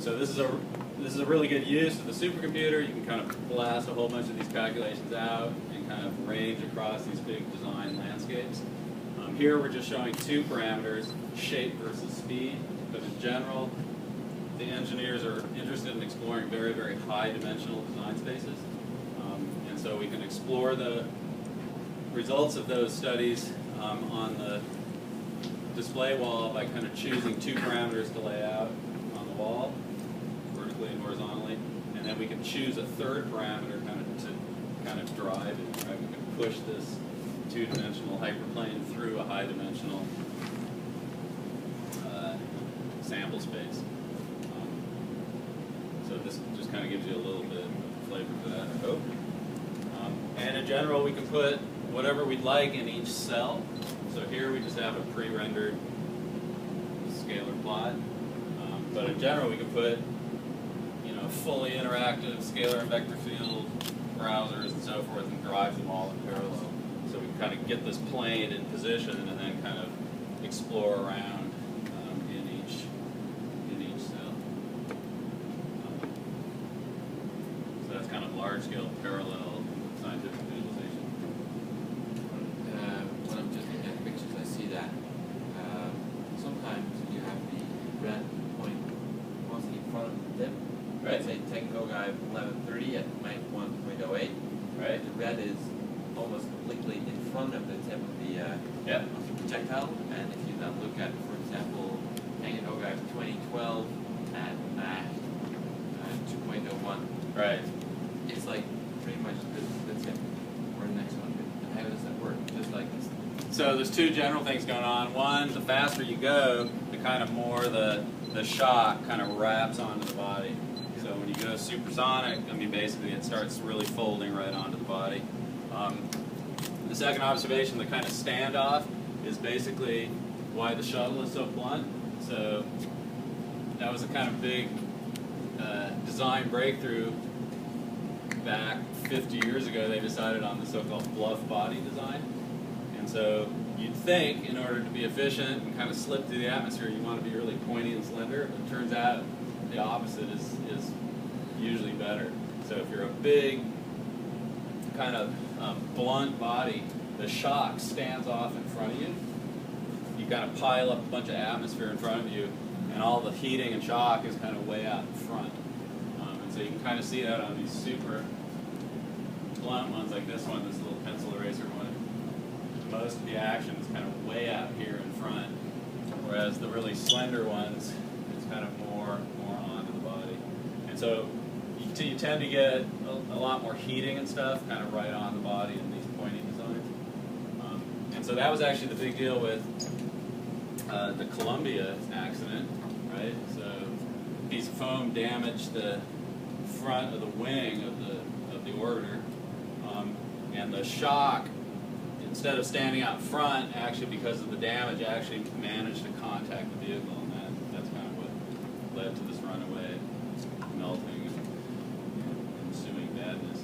So this is a really good use of the supercomputer. You can kind of blast a whole bunch of these calculations out and kind of range across these big design landscapes. Here we're just showing two parameters, shape versus speed, but in general, the engineers are interested in exploring very, very high dimensional design spaces. And so we can explore the results of those studies on the display wall by kind of choosing two parameters to lay out on the wall, vertically and horizontally, and then we can choose a third parameter kind of drive it. Right? We can push this two-dimensional hyperplane through a high-dimensional sample space. So this just kind of gives you a little bit of flavor for that, I hope. And in general, we can put whatever we'd like in each cell. So here we just have a pre-rendered scalar plot. But in general, we can put, fully interactive scalar and vector field browsers and so forth and drive them all in parallel. So we can kind of get this plane in position and then kind of explore around in each cell. So that's kind of large-scale parallel scientific visualization. When I'm just looking at pictures, I see that sometimes you have the red point mostly in front of the tip. Right. Say technical guy 1130 at Mach 1.08. Right. The red is almost completely in front of the tip of the projectile. And if you then look at, for example, technical guy 2012 at Mach 2.01. Right. It's like pretty much the tip or the next one. And how does that work? Just like this. So there's two general things going on. One, the faster you go, the kind of more the shock kind of wraps onto the body. So when you go supersonic, I mean, basically it starts really folding right onto the body. The second observation, the kind of standoff, is basically why the shuttle is so blunt. So that was a kind of big design breakthrough back 50 years ago. They decided on the so-called bluff body design. And so you'd think, in order to be efficient and kind of slip through the atmosphere, you want to be really pointy and slender. But it turns out the opposite is usually better. So if you're a big, kind of blunt body, the shock stands off in front of you. You kind of pile up a bunch of atmosphere in front of you, and all the heating and shock is kind of way out in front. And so you can kind of see that on these super blunt ones like this one, this little pencil eraser one. Most of the action is kind of way out here in front, whereas the really slender ones, it's kind of more onto the body. And so you tend to get a lot more heating and stuff kind of right on the body in these pointy designs. And so that was actually the big deal with the Columbia accident, right? So a piece of foam damaged the front of the wing of the orbiter, and the shock, instead of standing out front, actually because of the damage, actually managed to contact the vehicle, and that's kind of what led to this runaway melting and ensuing madness.